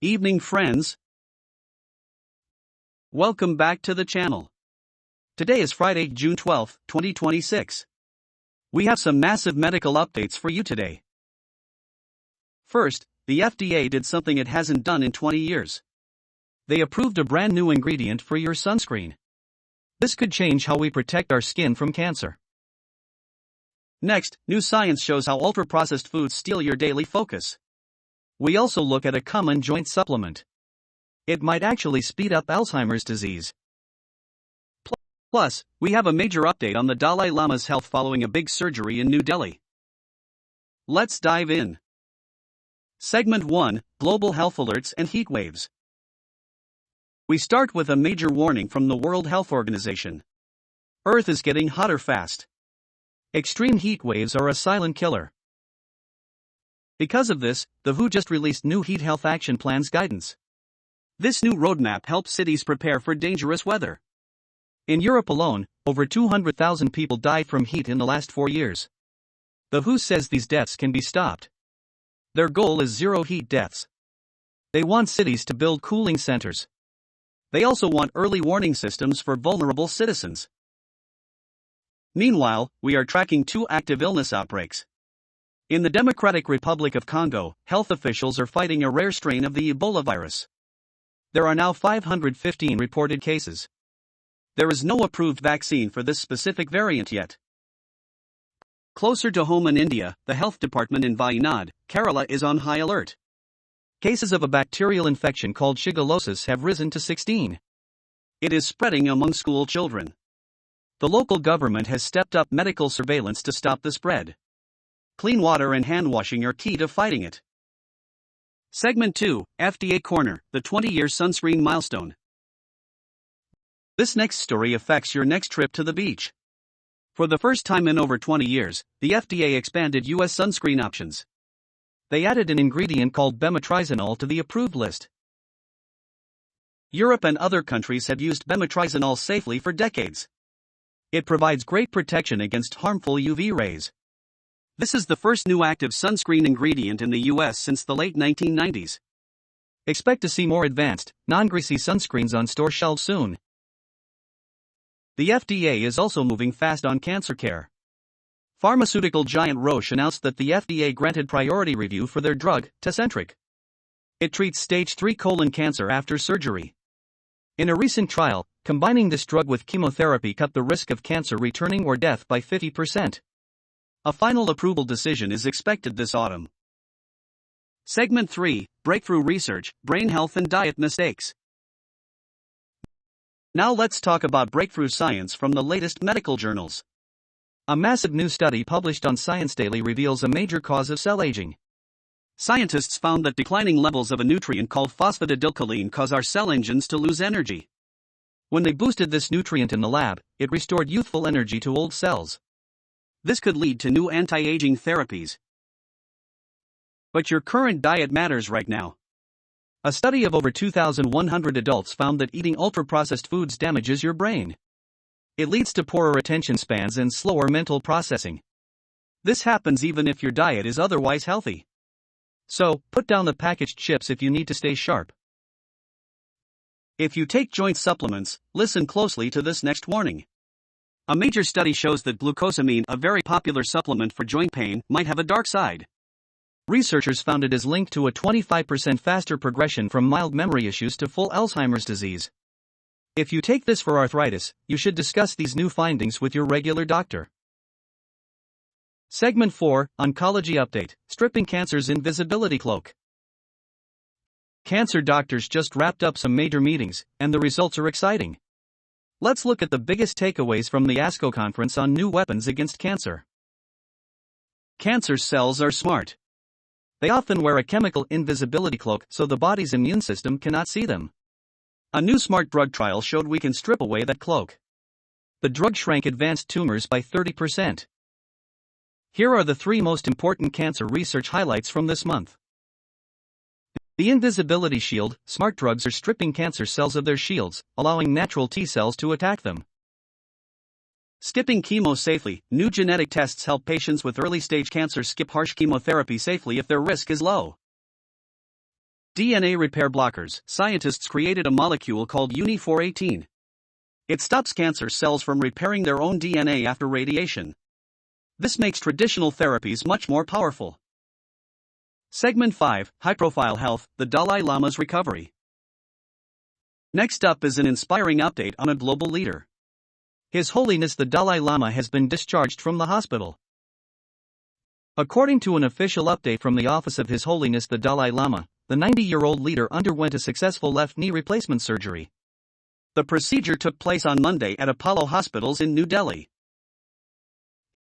Evening friends. Welcome back to the channel. Today is Friday, June 12, 2026. We have some massive medical updates for you today. First, the FDA did something it hasn't done in 20 years. They approved a brand new ingredient for your sunscreen. This could change how we protect our skin from cancer. Next, new science shows how ultra-processed foods steal your daily focus. We also look at a common joint supplement. It might actually speed up Alzheimer's disease. Plus, we have a major update on the Dalai Lama's health following a big surgery in New Delhi. Let's dive in. Segment 1, Global Health Alerts and Heat Waves. We start with a major warning from the World Health Organization. Earth is getting hotter fast. Extreme heat waves are a silent killer. Because of this, the WHO just released new Heat Health Action Plans guidance. This new roadmap helps cities prepare for dangerous weather. In Europe alone, over 200,000 people died from heat in the last 4 years. The WHO says these deaths can be stopped. Their goal is zero heat deaths. They want cities to build cooling centers. They also want early warning systems for vulnerable citizens. Meanwhile, we are tracking 2 active illness outbreaks. In the Democratic Republic of Congo, health officials are fighting a rare strain of the Ebola virus. There are now 515 reported cases. There is no approved vaccine for this specific variant yet. Closer to home in India, the health department in Wayanad, Kerala is on high alert. Cases of a bacterial infection called shigellosis have risen to 16. It is spreading among school children. The local government has stepped up medical surveillance to stop the spread. Clean water and hand washing are key to fighting it. Segment 2, FDA Corner, the 20-year sunscreen milestone. This next story affects your next trip to the beach. For the first time in over 20 years, the FDA expanded U.S. sunscreen options. They added an ingredient called bemetrizanol to the approved list. Europe and other countries have used bemetrizanol safely for decades. It provides great protection against harmful UV rays. This is the first new active sunscreen ingredient in the US since the late 1990s. Expect to see more advanced, non-greasy sunscreens on store shelves soon. The FDA is also moving fast on cancer care. Pharmaceutical giant Roche announced that the FDA granted priority review for their drug, Tecentriq. It treats stage 3 colon cancer after surgery. In a recent trial, combining this drug with chemotherapy cut the risk of cancer returning or death by 50%. A final approval decision is expected this autumn. Segment 3, Breakthrough Research, Brain Health and Diet Mistakes. Now let's talk about breakthrough science from the latest medical journals. A massive new study published on Science Daily reveals a major cause of cell aging. Scientists found that declining levels of a nutrient called phosphatidylcholine cause our cell engines to lose energy. When they boosted this nutrient in the lab, it restored youthful energy to old cells. This could lead to new anti-aging therapies. But your current diet matters right now. A study of over 2,100 adults found that eating ultra-processed foods damages your brain. It leads to poorer attention spans and slower mental processing. This happens even if your diet is otherwise healthy. So, put down the packaged chips if you need to stay sharp. If you take joint supplements, listen closely to this next warning. A major study shows that glucosamine, a very popular supplement for joint pain, might have a dark side. Researchers found it is linked to a 25% faster progression from mild memory issues to full Alzheimer's disease. If you take this for arthritis, you should discuss these new findings with your regular doctor. Segment 4, Oncology Update, Stripping Cancer's Invisibility Cloak. Cancer doctors just wrapped up some major meetings, and the results are exciting. Let's look at the biggest takeaways from the ASCO conference on new weapons against cancer. Cancer cells are smart. They often wear a chemical invisibility cloak so the body's immune system cannot see them. A new smart drug trial showed we can strip away that cloak. The drug shrank advanced tumors by 30%. Here are the 3 most important cancer research highlights from this month. The invisibility shield, smart drugs are stripping cancer cells of their shields, allowing natural T cells to attack them. Skipping chemo safely, new genetic tests help patients with early-stage cancer skip harsh chemotherapy safely if their risk is low. DNA repair blockers. Scientists created a molecule called Uni-418. It stops cancer cells from repairing their own DNA after radiation. This makes traditional therapies much more powerful. Segment 5, High-Profile Health, the Dalai Lama's Recovery. Next up is an inspiring update on a global leader. His Holiness the Dalai Lama has been discharged from the hospital. According to an official update from the office of His Holiness the Dalai Lama, the 90-year-old leader underwent a successful left knee replacement surgery. The procedure took place on Monday at Apollo Hospitals in New Delhi.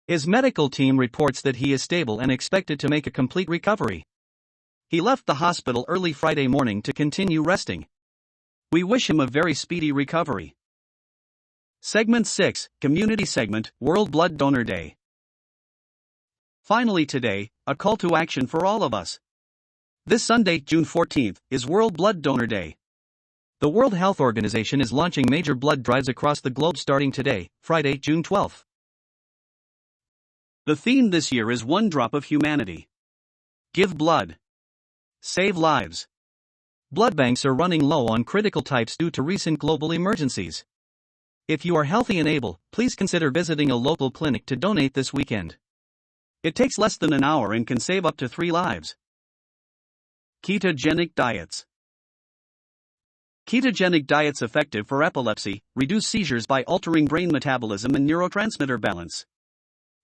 His medical team reports that he is stable and expected to make a complete recovery. He left the hospital early Friday morning to continue resting. We wish him a very speedy recovery. Segment 6, Community Segment, World Blood Donor Day. Finally today, a call to action for all of us. This Sunday, June 14th, is World Blood Donor Day. The World Health Organization is launching major blood drives across the globe starting today, Friday, June 12th. The theme this year is One Drop of Humanity. Give blood. Save lives. Blood banks are running low on critical types due to recent global emergencies. If you are healthy and able, please consider visiting a local clinic to donate this weekend. It takes less than an hour and can save up to 3 lives. Ketogenic diets. Ketogenic diets effective for epilepsy, reduce seizures by altering brain metabolism and neurotransmitter balance.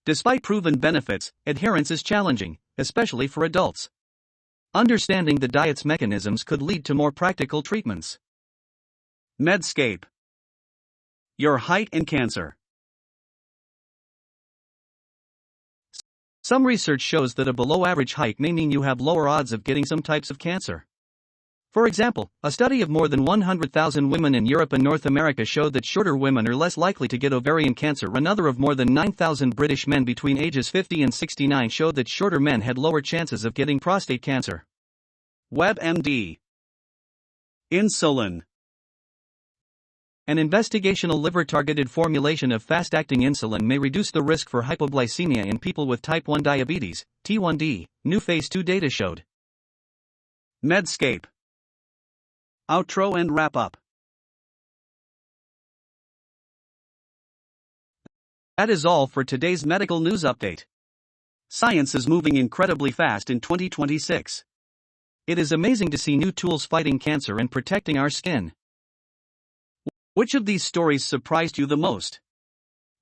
Despite proven benefits, adherence is challenging, especially for adults. Understanding the diet's mechanisms could lead to more practical treatments. Medscape. Your height and cancer. Some research shows that a below-average height may mean you have lower odds of getting some types of cancer. For example, a study of more than 100,000 women in Europe and North America showed that shorter women are less likely to get ovarian cancer. Another of more than 9,000 British men between ages 50 and 69 showed that shorter men had lower chances of getting prostate cancer. WebMD. Insulin. An investigational liver-targeted formulation of fast-acting insulin may reduce the risk for hypoglycemia in people with type 1 diabetes, T1D, new Phase 2 data showed. Medscape. Outro and wrap-up. That is all for today's medical news update. Science is moving incredibly fast in 2026. It is amazing to see new tools fighting cancer and protecting our skin. Which of these stories surprised you the most?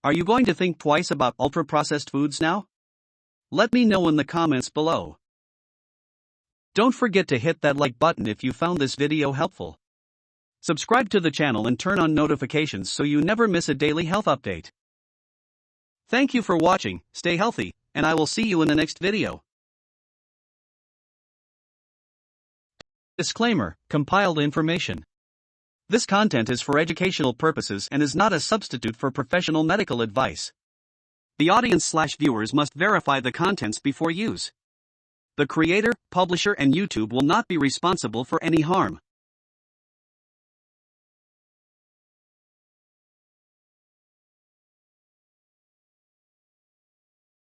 Are you going to think twice about ultra-processed foods now? Let me know in the comments below. Don't forget to hit that like button if you found this video helpful. Subscribe to the channel and turn on notifications so you never miss a daily health update. Thank you for watching, stay healthy, and I will see you in the next video. Disclaimer: compiled information. This content is for educational purposes and is not a substitute for professional medical advice. The audience/viewers must verify the contents before use. The creator, publisher, and YouTube will not be responsible for any harm.